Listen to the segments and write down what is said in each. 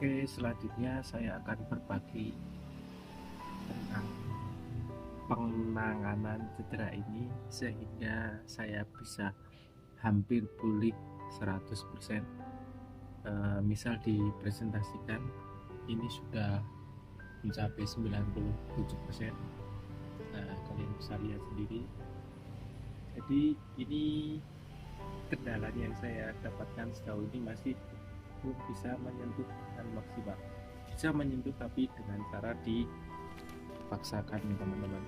Oke, selanjutnya saya akan berbagi tentang penanganan cedera ini sehingga saya bisa hampir pulih 100%. Misal dipresentasikan ini sudah mencapai 97%. Nah, kalian bisa lihat sendiri. Jadi ini kendala yang saya dapatkan sejauh ini masih belum bisa menyentuh dengan maksimal. Bisa menyentuh tapi dengan cara dipaksakan nih teman-teman.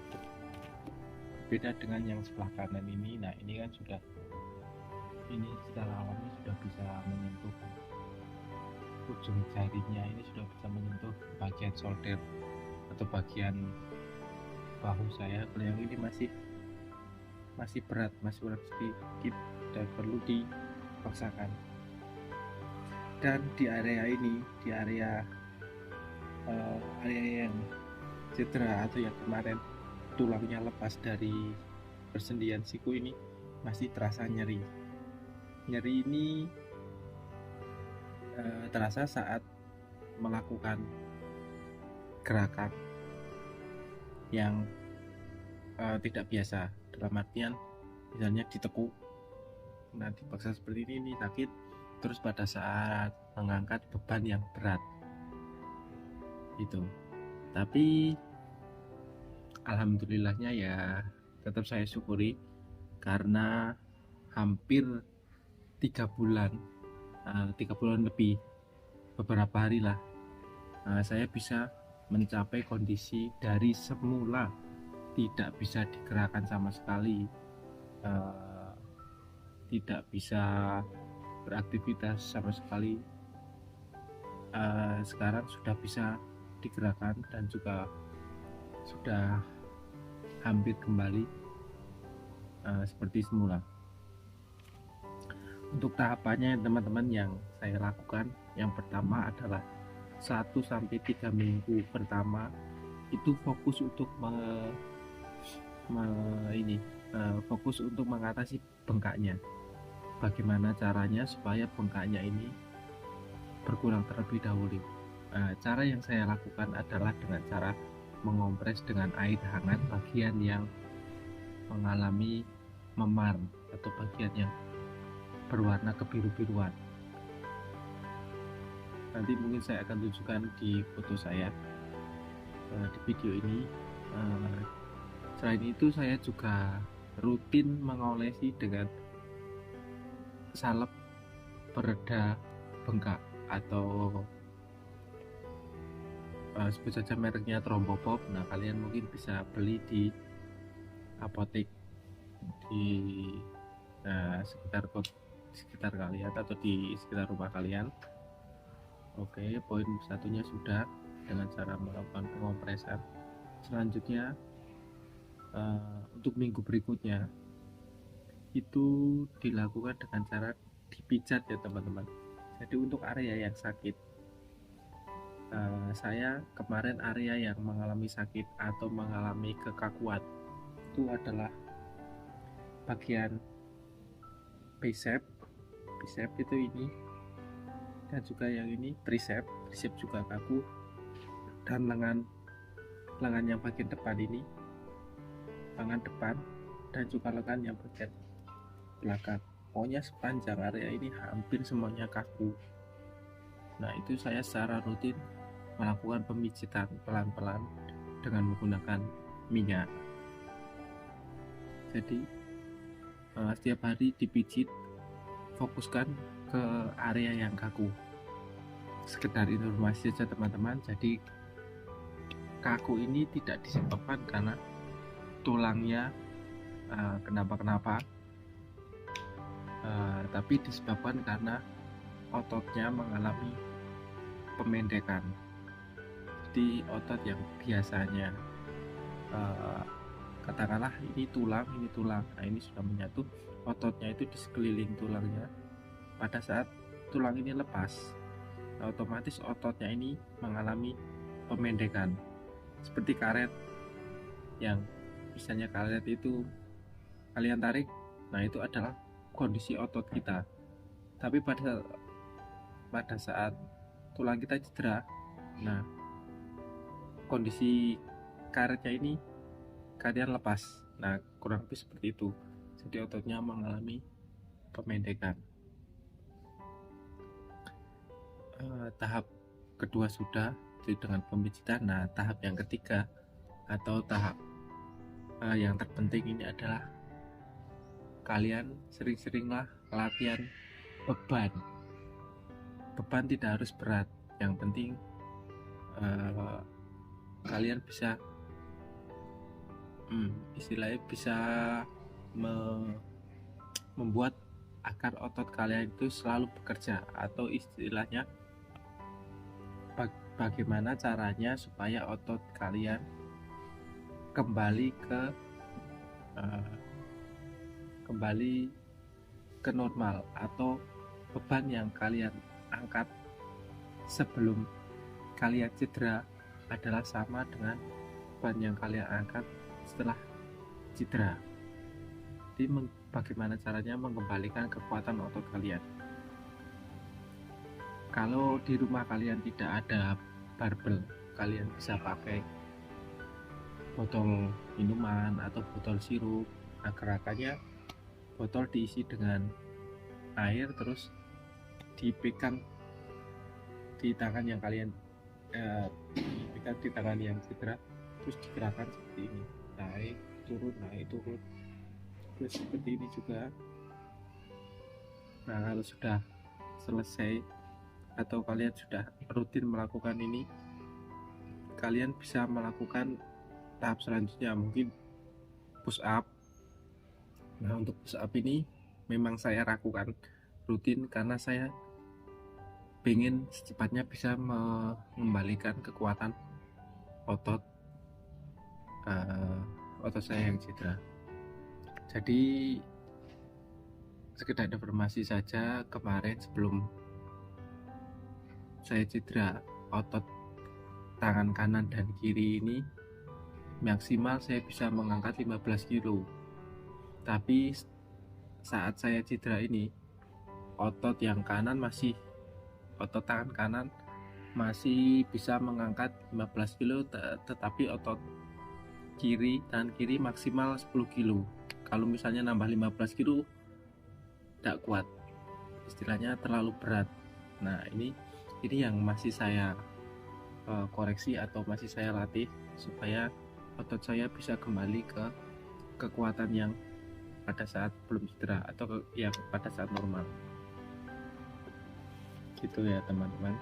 Beda dengan yang sebelah kanan ini. Nah, ini kan sudah, ini secara alami sudah bisa menyentuh ujung jarinya, ini sudah bisa menyentuh bagian shoulder atau bagian bahu saya. Kalau yang ini masih berat sedikit dan perlu dipaksakan. Dan di area ini, di area yang cedera atau yang kemarin tulangnya lepas dari persendian siku ini, masih terasa nyeri. Nyeri ini terasa saat melakukan gerakan yang tidak biasa, dalam artian misalnya ditekuk, nah dipaksa seperti ini sakit. Terus pada saat mengangkat beban yang berat itu, tapi alhamdulillahnya ya tetap saya syukuri karena hampir 3 bulan lebih, beberapa hari lah, saya bisa mencapai kondisi dari semula tidak bisa digerakkan sama sekali, tidak bisa beraktivitas sama sekali, sekarang sudah bisa digerakkan dan juga sudah hampir kembali seperti semula. Untuk tahapannya teman-teman yang saya lakukan, yang pertama adalah 1-3 minggu pertama itu fokus untuk fokus untuk mengatasi bengkaknya. Bagaimana caranya supaya bengkaknya ini berkurang terlebih dahulu. Cara yang saya lakukan adalah dengan cara mengompres dengan air hangat bagian yang mengalami memar atau bagian yang berwarna kebiru-biruan. Nanti mungkin saya akan tunjukkan di foto saya, di video ini. Selain itu saya juga rutin mengolesi dengan salep pereda bengkak atau sebut saja mereknya Thrombopop. Nah, kalian mungkin bisa beli di apotek di sekitar kalian atau di sekitar rumah kalian. Oke, poin satunya sudah dengan cara melakukan pengompresan. Selanjutnya untuk minggu berikutnya itu dilakukan dengan cara dipijat ya teman-teman. Jadi untuk area yang sakit, saya kemarin area yang mengalami sakit atau mengalami kekakuan itu adalah bagian bicep itu ini, dan juga yang ini tricep juga kaku, dan lengan yang bagian depan ini, lengan depan, dan juga lengan yang bagian belakang. Pokoknya sepanjang area ini hampir semuanya kaku. Nah, itu saya secara rutin melakukan pemijitan pelan-pelan dengan menggunakan minyak. Jadi setiap hari dipijit, fokuskan ke area yang kaku. Sekedar informasi saja teman-teman, jadi kaku ini tidak disebabkan karena tulangnya kenapa-kenapa, tapi disebabkan karena ototnya mengalami pemendekan. Jadi otot yang biasanya katakanlah ini tulang, nah ini sudah menyatu, ototnya itu di sekeliling tulangnya. Pada saat tulang ini lepas, otomatis ototnya ini mengalami pemendekan, seperti karet yang misalnya karet itu kalian tarik, nah itu adalah kondisi otot kita. Tapi pada saat tulang kita cedera. Nah, kondisi karetnya ini kalian lepas. Nah, kurang lebih seperti itu. Jadi ototnya mengalami pemendekan. Tahap kedua sudah itu dengan pemijitan. Nah, tahap yang ketiga atau tahap yang terpenting ini adalah kalian sering-seringlah latihan beban. Beban tidak harus berat, yang penting kalian bisa istilahnya bisa membuat agar otot kalian itu selalu bekerja, atau istilahnya bagaimana caranya supaya otot kalian kembali ke normal, atau beban yang kalian angkat sebelum kalian cedera adalah sama dengan beban yang kalian angkat setelah cedera. Jadi bagaimana caranya mengembalikan kekuatan otot kalian. Kalau di rumah kalian tidak ada barbel, kalian bisa pakai botol minuman atau botol sirup. Nah, gerakannya botol diisi dengan air, terus dipegang di tangan yang kalian dipegang di tangan yang cedera, terus digerakkan seperti ini, naik turun, terus seperti ini juga. Nah, kalau sudah selesai atau kalian sudah rutin melakukan ini, kalian bisa melakukan tahap selanjutnya, mungkin push up. Nah, untuk push up ini memang saya lakukan rutin karena saya pengen secepatnya bisa mengembalikan kekuatan otot saya yang cedera. Jadi sekedar informasi saja, kemarin sebelum saya cedera, otot tangan kanan dan kiri ini maksimal saya bisa mengangkat 15 kilo. Tapi saat saya cedera ini, otot tangan kanan masih bisa mengangkat 15 kilo, tetapi otot tangan kiri maksimal 10 kilo. Kalau misalnya nambah 15 kilo tidak kuat, istilahnya terlalu berat. Nah, ini yang masih saya koreksi atau masih saya latih supaya otot saya bisa kembali ke kekuatan yang pada saat belum cedera atau yang pada saat normal. Gitu ya teman-teman.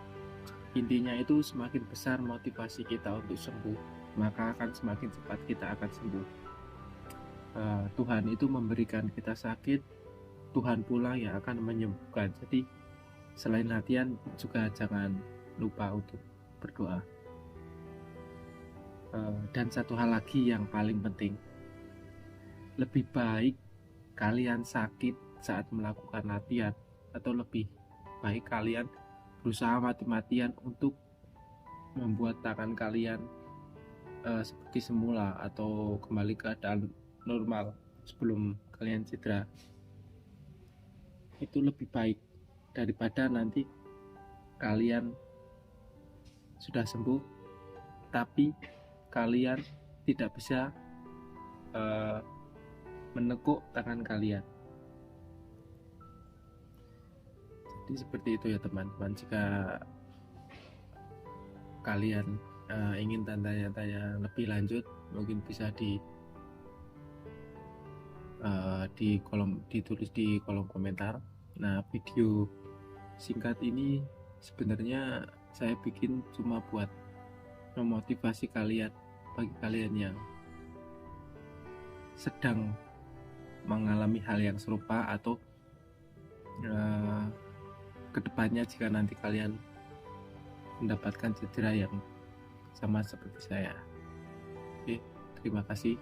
Intinya itu semakin besar motivasi kita untuk sembuh, maka akan semakin cepat kita akan sembuh. Tuhan itu memberikan kita sakit, Tuhan pula yang akan menyembuhkan. Jadi selain latihan juga jangan lupa untuk berdoa. Dan satu hal lagi yang paling penting, lebih baik kalian sakit saat melakukan latihan, atau lebih baik kalian berusaha mati-matian untuk membuat tangan kalian seperti semula atau kembali ke keadaan normal sebelum kalian cedera. Itu lebih baik daripada nanti kalian sudah sembuh tapi kalian tidak bisa menekuk tangan kalian. Jadi seperti itu ya teman-teman. Jika kalian ingin tanya-tanya lebih lanjut, mungkin bisa ditulis di kolom komentar. Nah, video singkat ini sebenarnya saya bikin cuma buat memotivasi kalian, bagi kalian yang sedang mengalami hal yang serupa, atau kedepannya jika nanti kalian mendapatkan cedera yang sama seperti saya. Oke, terima kasih.